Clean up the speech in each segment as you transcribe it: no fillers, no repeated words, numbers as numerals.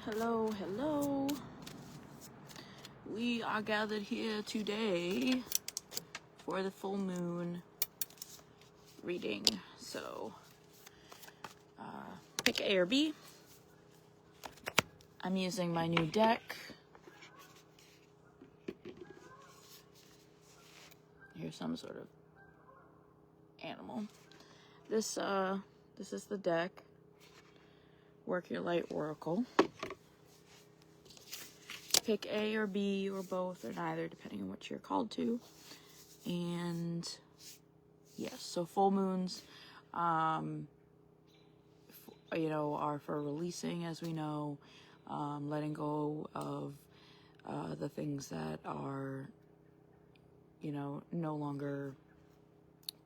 Hello, hello. We are gathered here today for the full moon reading. So, pick A or B. I'm using my new deck. Here's some sort of animal. This is the deck. Work Your Light Oracle. Pick A or B or both or neither, depending on what you're called to. And yes, so full moons, are for releasing, as we know, letting go of the things that are, no longer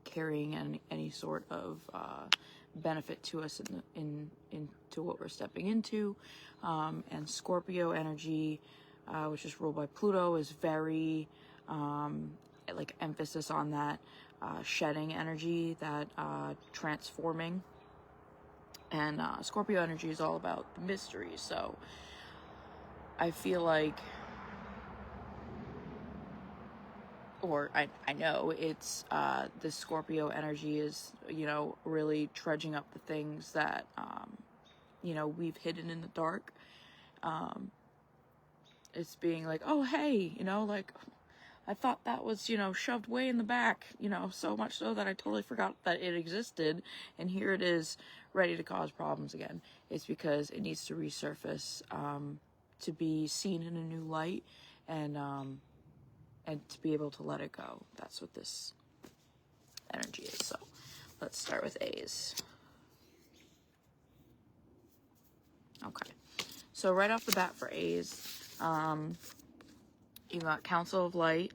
carrying any sort of benefit to us into what we're stepping into. And Scorpio energy, which is ruled by Pluto, is very emphasis on that shedding energy, that transforming. And Scorpio energy is all about the mystery. So I feel like, or I know it's this Scorpio energy is, really trudging up the things that, we've hidden in the dark. It's being like, oh, hey, I thought that was, shoved way in the back, so much so that I totally forgot that it existed. And here it is, ready to cause problems again. It's because it needs to resurface, to be seen in a new light, and to be able to let it go. That's what this energy is. So let's start with A's. Okay. So right off the bat for A's, you got Council of Light,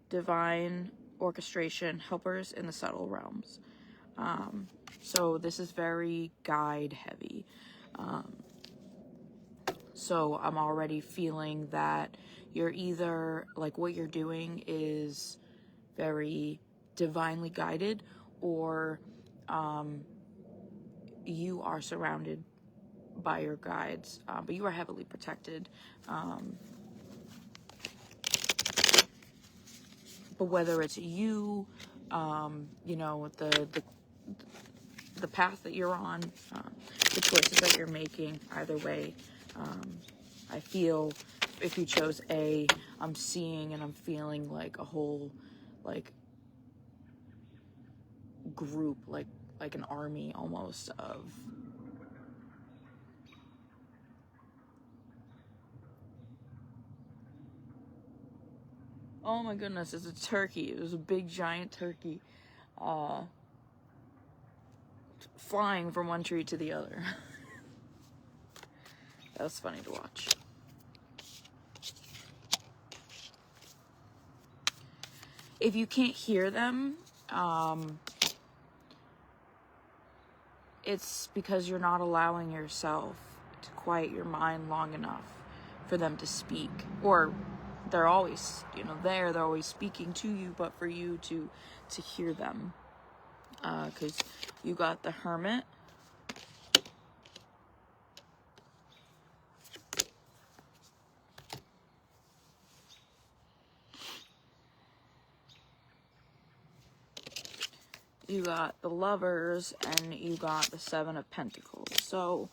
Divine Orchestration, Helpers in the Subtle Realms. So this is very guide heavy. So I'm already feeling that you're either, what you're doing is very divinely guided, or you are surrounded by your guides, but you are heavily protected. But whether it's you, the path that you're on, the choices that you're making, either way, I feel if you chose A, I'm seeing and I'm feeling like a whole, group, like an army almost of, oh my goodness, it's a turkey. It was a big giant turkey, flying from one tree to the other. That was funny to watch. If you can't hear them, it's because you're not allowing yourself to quiet your mind long enough for them to speak. Or they're always, they're always speaking to you, but for you to hear them. Because you got the Hermit, you got the Lovers, and you got the Seven of Pentacles. So,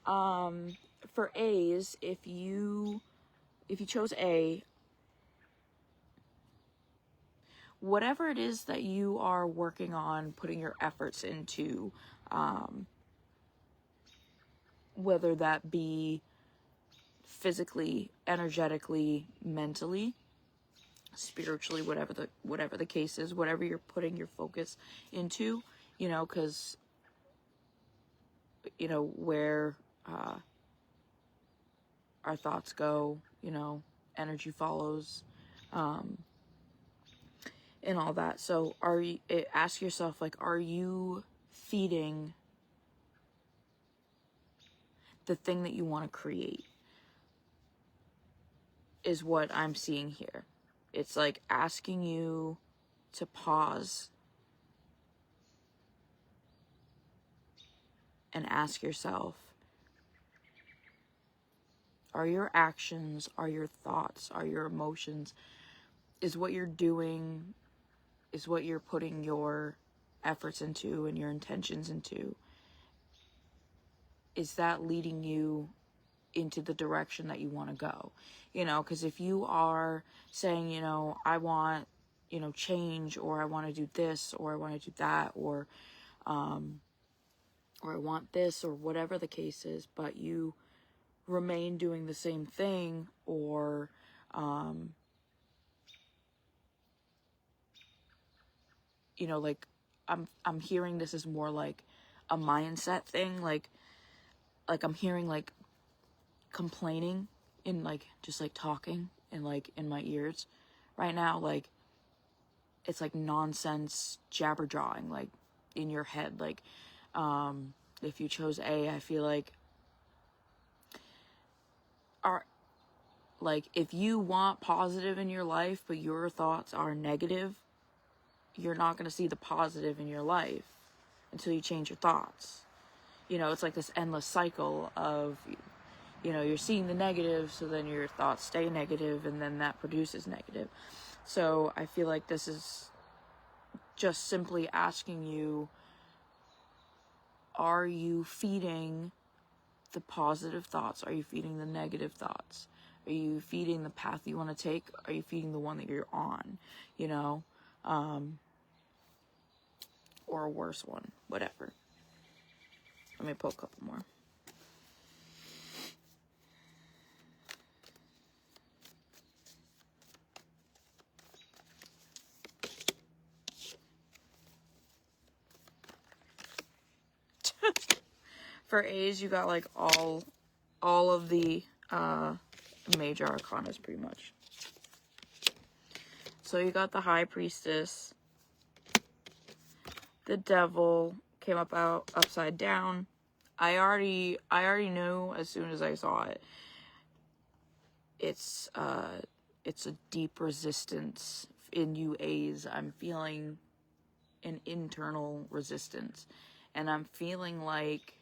for A's, if you chose A, whatever it is that you are working on, putting your efforts into, whether that be physically, energetically, mentally, spiritually, whatever the case is, whatever you're putting your focus into, because where our thoughts go, energy follows, and all that. So ask yourself, are you feeding the thing that you want to create, is what I'm seeing here. It's like asking you to pause and ask yourself, are your actions, are your thoughts, are your emotions, is what you're doing, is what you're putting your efforts into and your intentions into, is that leading you into the direction that you want to go? You know, because if you are saying, you know, I want, you know, change, or I want to do this, or I want to do that, or I want this, or whatever the case is, but you remain doing the same thing, or you know, like, I'm hearing this is more like a mindset thing, like I'm hearing like complaining in, like, just like talking in, like, in my ears right now, like it's like nonsense jabber jawing, like in your head. Like if you chose A, I feel like like if you want positive in your life but your thoughts are negative, you're not going to see the positive in your life until you change your thoughts. You know, it's like this endless cycle of, you know, you're seeing the negative, so then your thoughts stay negative, and then that produces negative. So I feel like this is just simply asking you, are you feeding the positive thoughts? Are you feeding the negative thoughts? Are you feeding the path you want to take? Are you feeding the one that you're on? You know, or a worse one, whatever. Let me pull a couple more. For A's, you got like all of the major arcanas pretty much. So you got the High Priestess, the Devil came up out upside down. I already knew as soon as I saw it. It's a deep resistance in you A's. I'm feeling an internal resistance, and I'm feeling like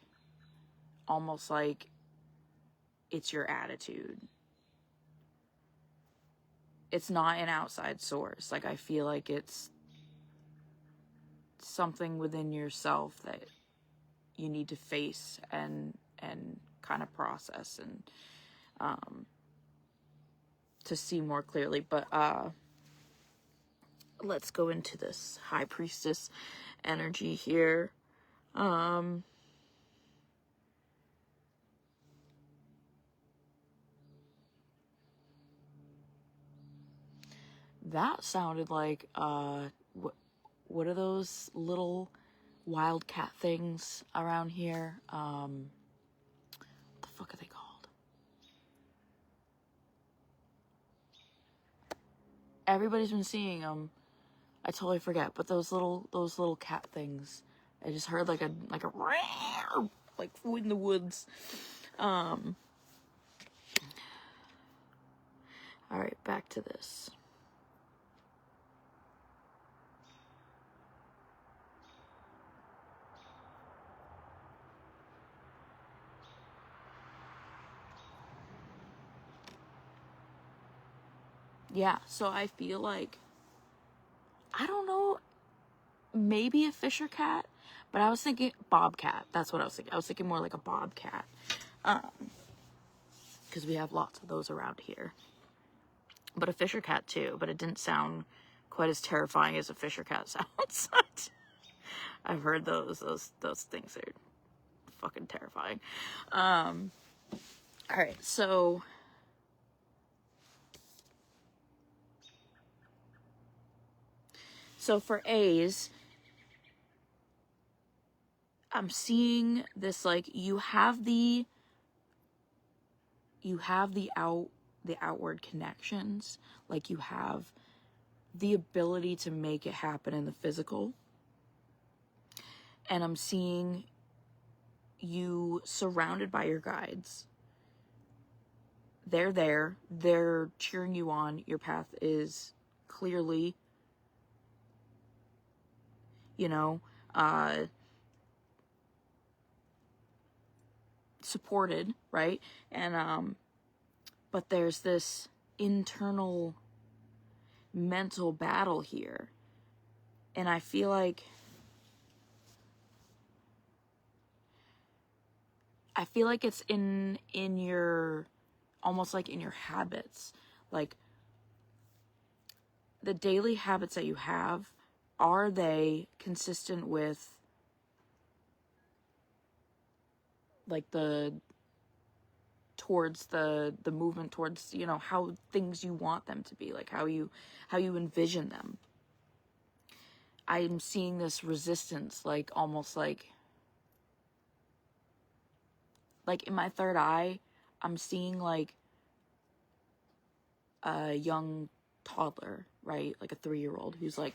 almost like it's your attitude. It's not an outside source. Like, I feel like it's something within yourself that you need to face and kind of process and to see more clearly. But let's go into this High Priestess energy here. That sounded like what are those little wildcat things around here? What the fuck are they called? Everybody's been seeing them. I totally forget, but those little cat things. I just heard like a like in the woods. All right, back to this. Yeah, so I feel like, I don't know, maybe a fisher cat, but I was thinking bobcat. That's what I was thinking. I was thinking more like a bobcat, because we have lots of those around here. But a fisher cat too, but it didn't sound quite as terrifying as a fisher cat sounds. I've heard those things are fucking terrifying. All right, so for A's, I'm seeing this, like, you have the outward connections, like you have the ability to make it happen in the physical. And I'm seeing you surrounded by your guides. They're there. They're cheering you on. Your path is clearly, you know, supported, right? And But there's this internal mental battle here. And I feel like it's in your, almost like in your habits. Like, the daily habits that you have, are they consistent with like the movement towards, you know, how things you want them to be, like how you envision them? I'm seeing this resistance, like almost like in my third eye, I'm seeing like a young toddler, right? Like a 3-year-old who's like,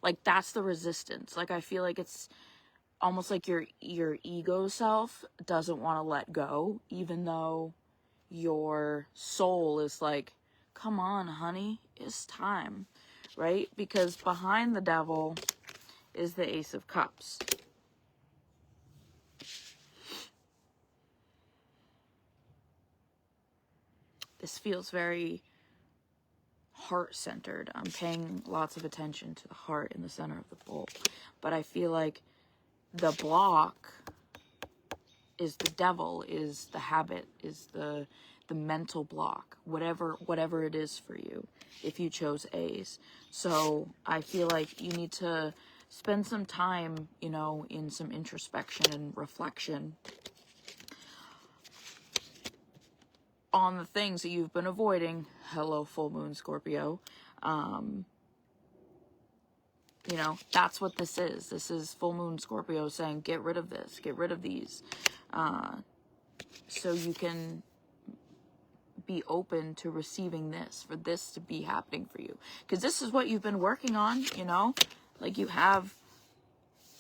like that's the resistance. Like I feel like it's almost like your ego self doesn't want to let go, even though your soul is like, come on, honey, it's time, right? Because behind the devil is the Ace of Cups. This feels very heart-centered. I'm paying lots of attention to the heart in the center of the bowl. But I feel like the block is the devil, is the habit, is the mental block, whatever it is for you, if you chose A's. So I feel like you need to spend some time, you know, in some introspection and reflection on the things that you've been avoiding. Hello, full moon Scorpio. You know, that's what this is. This is full moon Scorpio saying, get rid of this, get rid of these, so you can be open to receiving this, for this to be happening for you. Because this is what you've been working on, you know? Like, you have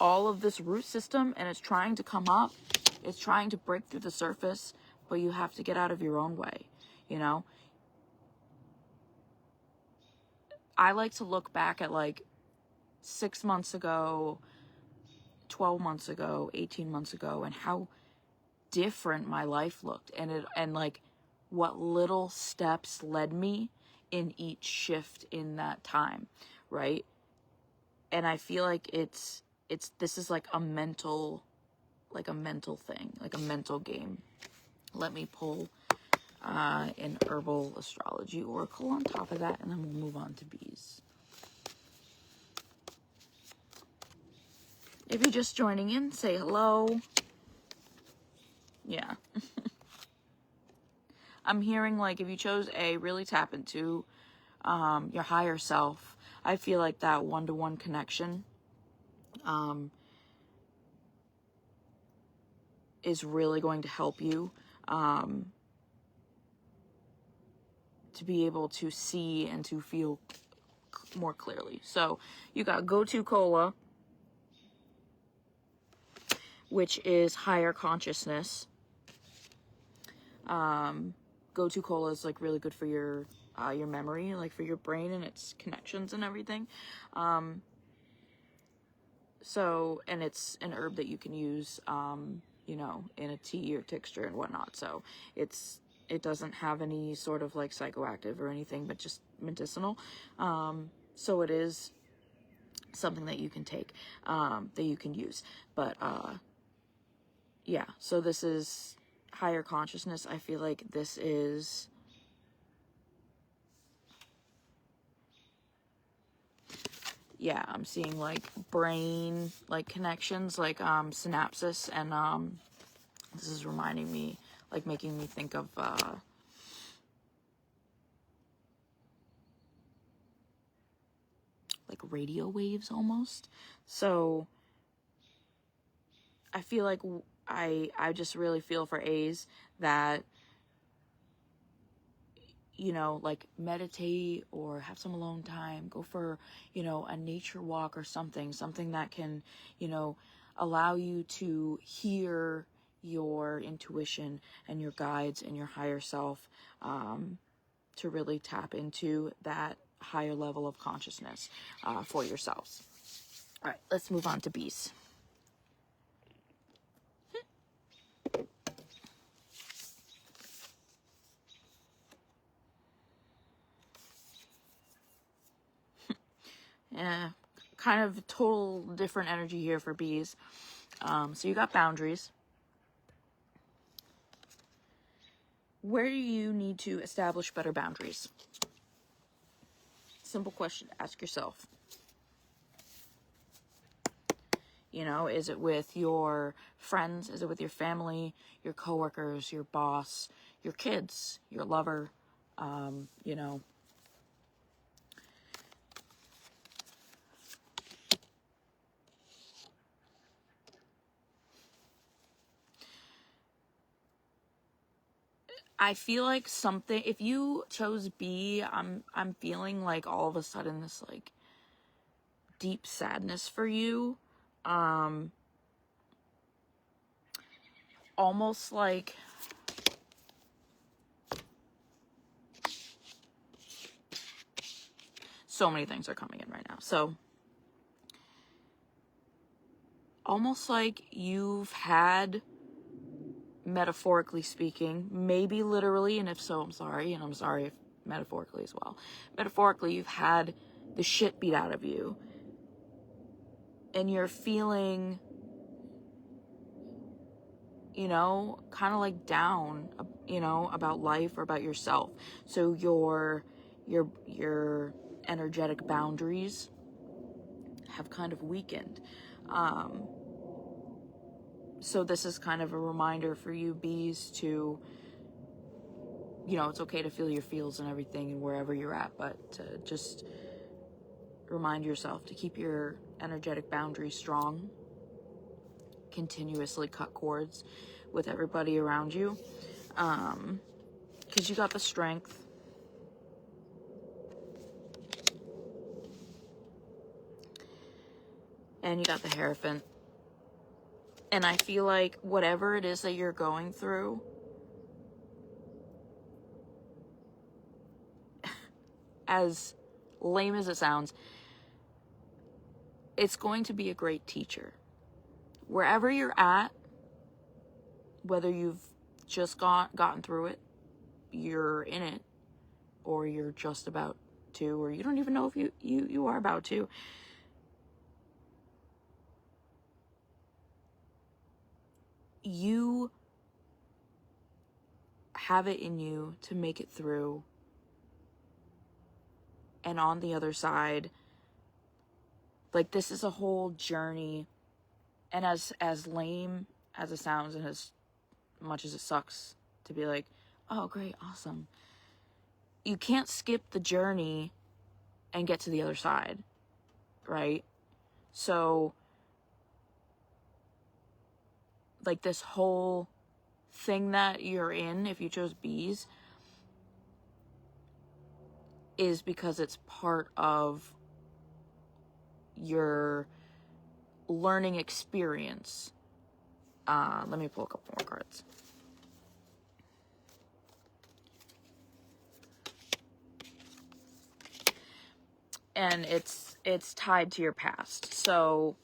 all of this root system, and it's trying to come up. It's trying to break through the surface, but you have to get out of your own way, you know? I like to look back at, like, 6 months ago, 12 months ago, 18 months ago, and how different my life looked, and like what little steps led me in each shift in that time, right? And I feel like this is like a mental thing, like a mental game. Let me pull an herbal astrology oracle on top of that, and then we'll move on to bees. If you're just joining in, say hello. Yeah. I'm hearing, like, if you chose A, really tap into your higher self. I feel like that one-to-one connection is really going to help you to be able to see and to feel more clearly. So you got Go-To Cola, which is higher consciousness. Go-To Cola is like really good for your memory, like for your brain and its connections and everything. So, and it's an herb that you can use, you know, in a tea or tincture and whatnot. So it doesn't have any sort of like psychoactive or anything, but just medicinal. So it is something that you can take, that you can use. But, yeah, so this is higher consciousness. I feel like this is I'm seeing like brain like connections, like synapses, and this is reminding me, like making me think of like radio waves almost. So I feel like I just really feel for A's that, you know, like meditate or have some alone time, go for, you know, a nature walk or something that can, you know, allow you to hear your intuition and your guides and your higher self, to really tap into that higher level of consciousness for yourselves. All right, let's move on to bees. kind of total different energy here for bees. So you got boundaries. Where do you need to establish better boundaries? Simple question to ask yourself. You know, is it with your friends? Is it with your family, your coworkers, your boss, your kids, your lover? You know, I feel like something, if you chose B, I'm feeling like all of a sudden this like deep sadness for you. Almost like so many things are coming in right now. So almost like you've had, metaphorically speaking, maybe literally, and if so, I'm sorry, and I'm sorry if metaphorically as well. Metaphorically, you've had the shit beat out of you, and you're feeling, you know, kind of like down, you know, about life or about yourself. So your energetic boundaries have kind of weakened. So this is kind of a reminder for you bees to, you know, it's okay to feel your feels and everything and wherever you're at, but to just remind yourself to keep your energetic boundaries strong. Continuously cut cords with everybody around you, because you got the strength. And you got the Hierophant. And I feel like whatever it is that you're going through, as lame as it sounds, it's going to be a great teacher. Wherever you're at, whether you've just gotten through it, you're in it, or you're just about to, or you don't even know if you are about to, you have it in you to make it through. And on the other side, like, this is a whole journey. And as lame as it sounds, and as much as it sucks to be like, oh great, awesome, you can't skip the journey and get to the other side, right? So like, this whole thing that you're in, if you chose bees, is because it's part of your learning experience. Let me pull a couple more cards. And it's tied to your past. So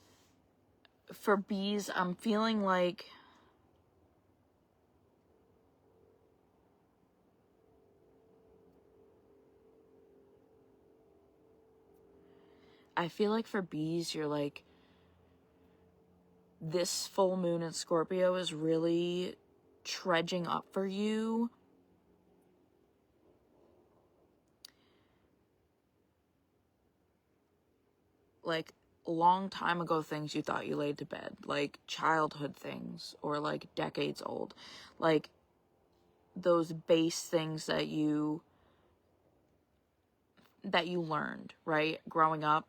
for bees, I'm feeling like for bees, you're like, this full moon in Scorpio is really trudging up for you. Like, long time ago things you thought you laid to bed, like childhood things, or like decades old, like those base things that you learned, right, growing up.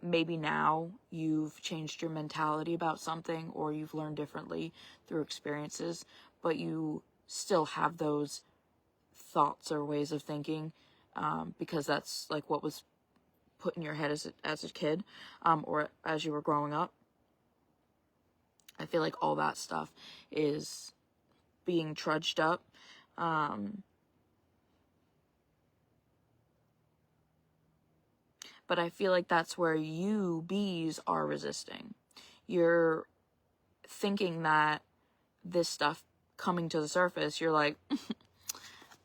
Maybe now you've changed your mentality about something, or you've learned differently through experiences, but you still have those thoughts or ways of thinking, because that's like what was put in your head as a kid, or as you were growing up. I feel like all that stuff is being trudged up. But I feel like that's where you bees are resisting. You're thinking that this stuff coming to the surface, you're like,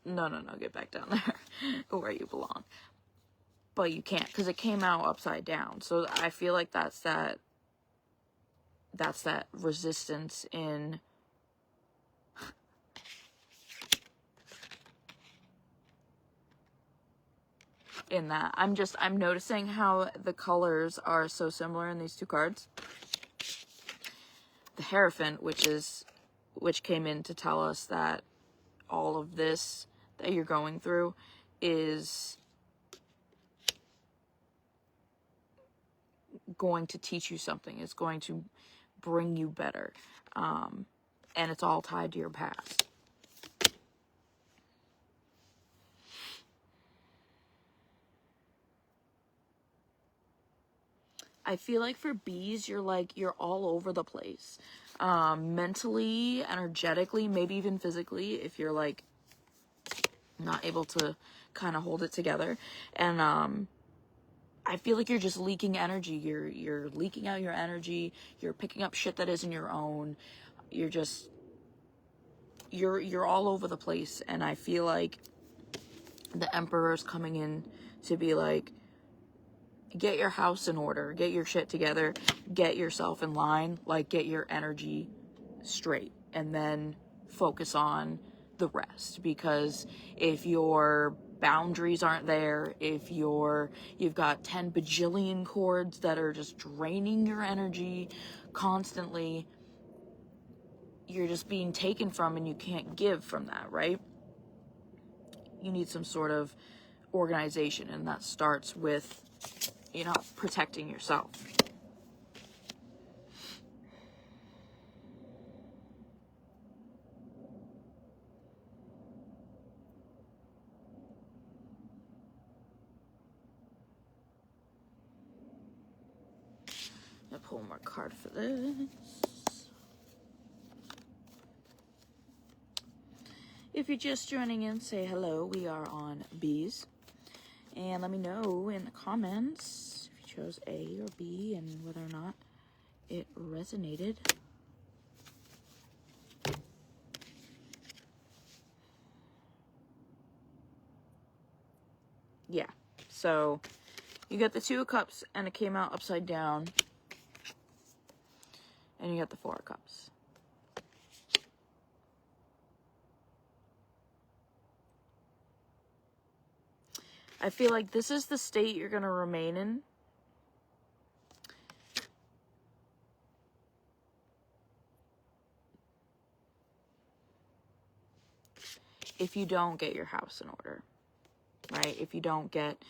no, get back down there where you belong. but you can't because it came out upside down. So I feel like that's that resistance in that. I'm noticing how the colors are so similar in these two cards. The Hierophant, which came in to tell us that all of this that you're going through is going to teach you something. It's going to bring you better. And it's all tied to your past. I feel like for bees, you're all over the place. Mentally, energetically, maybe even physically, if you're like not able to kind of hold it together. And I feel like you're just leaking energy. You're leaking out your energy. You're picking up shit that isn't your own. You're all over the place. And I feel like the Emperor's coming in to be like, get your house in order, get your shit together, get yourself in line, like get your energy straight, and then focus on the rest. Because if your boundaries aren't there, if you've got 10 bajillion cords that are just draining your energy constantly, you're just being taken from and you can't give from that, right? You need some sort of organization, and that starts with, protecting yourself. I'm gonna pull more card for this. If you're just joining in, say hello. We are on bees. And let me know in the comments if you chose A or B and whether or not it resonated. Yeah, so you got the Two of Cups and it came out upside down. And you got the Four of Cups. I feel like this is the state you're going to remain in. If you don't get your house in order, right? If you don't get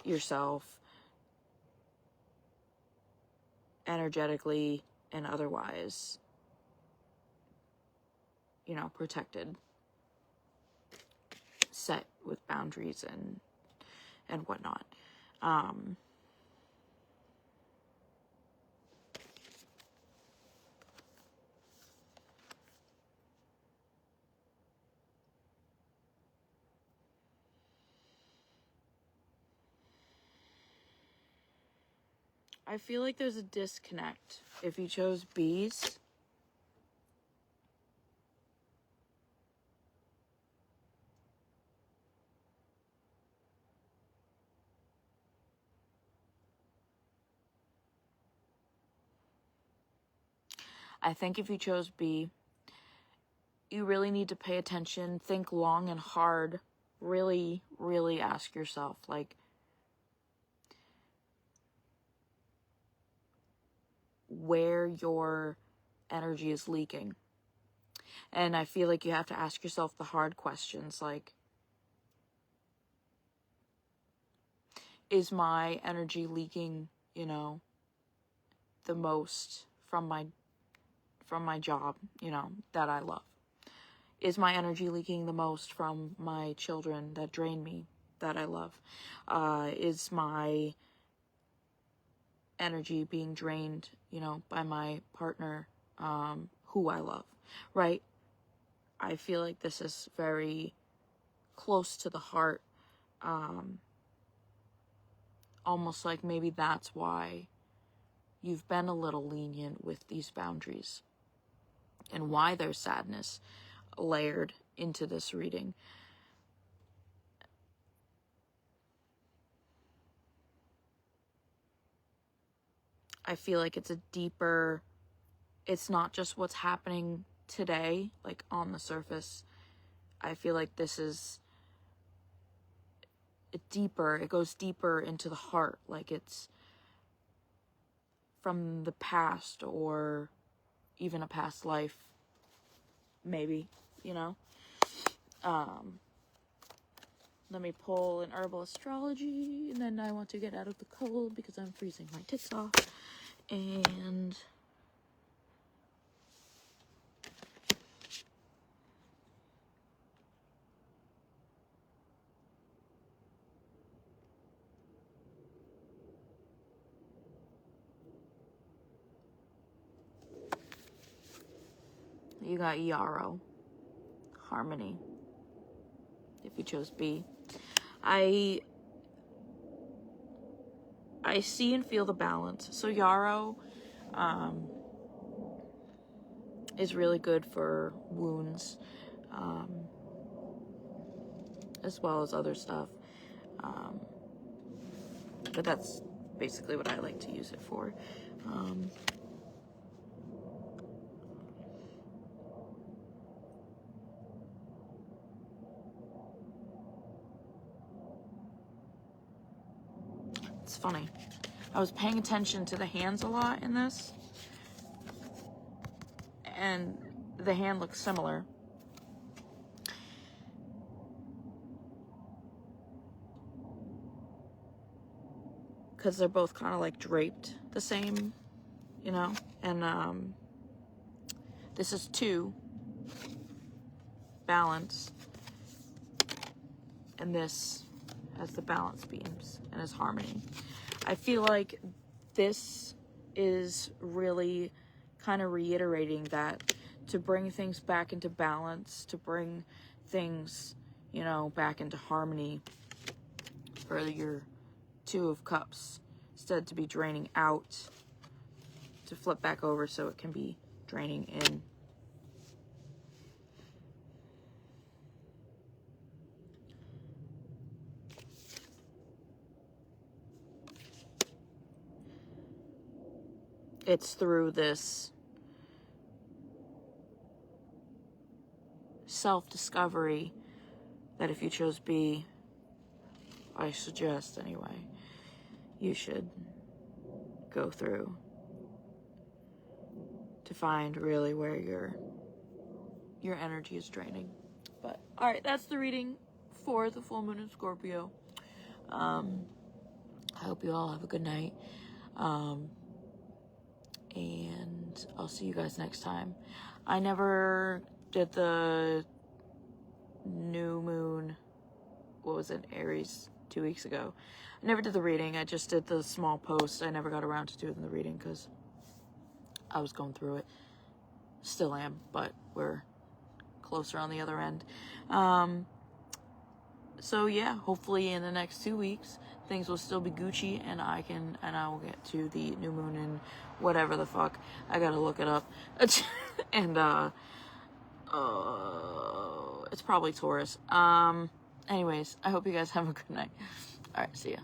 yourself energetically and otherwise, protected, set with boundaries and whatnot. I feel like there's a disconnect. If you chose bees, I think if you chose B, you really need to pay attention, think long and hard, really, really ask yourself, like, where your energy is leaking. And I feel like you have to ask yourself the hard questions, like, is my energy leaking, the most from my job, that I love? Is my energy leaking the most from my children that drain me, that I love? Is my energy being drained, by my partner, who I love, right? I feel like this is very close to the heart. Almost like maybe that's why you've been a little lenient with these boundaries and why there's sadness layered into this reading. I feel like it's a deeper, it's not just what's happening today, like on the surface. I feel like this is deeper. It goes deeper into the heart, like it's from the past or even a past life, maybe, you know. Let me pull an herbal astrology, and then I want to get out of the cold because I'm freezing my tits off. And you got yarrow, harmony, if you chose B. I see and feel the balance. So yarrow is really good for wounds, as well as other stuff. But that's basically what I like to use it for. It's funny. I was paying attention to the hands a lot in this, and the hand looks similar. Because they're both kind of like draped the same, you know? And this is 2, balance, and this has the balance beams and is harmony. I feel like this is really kind of reiterating that, to bring things back into balance, to bring things, you know, back into harmony for your 2 of Cups, instead to be draining out, to flip back over so it can be draining in. It's through this self-discovery that, if you chose B, I suggest anyway, you should go through to find really where your energy is draining. But all right, that's the reading for the full moon in Scorpio. I hope you all have a good night, and I'll see you guys next time. I never did the new moon, what was it, Aries, 2 weeks ago. I never did the reading. I just did the small post. I never got around to doing the reading because I was going through it. Still am, but we're closer on the other end. So yeah, hopefully in the next 2 weeks things will still be Gucci, and I will get to the new moon and whatever the fuck. I gotta look it up. And it's probably Taurus. Anyways, I hope you guys have a good night. All right, see ya.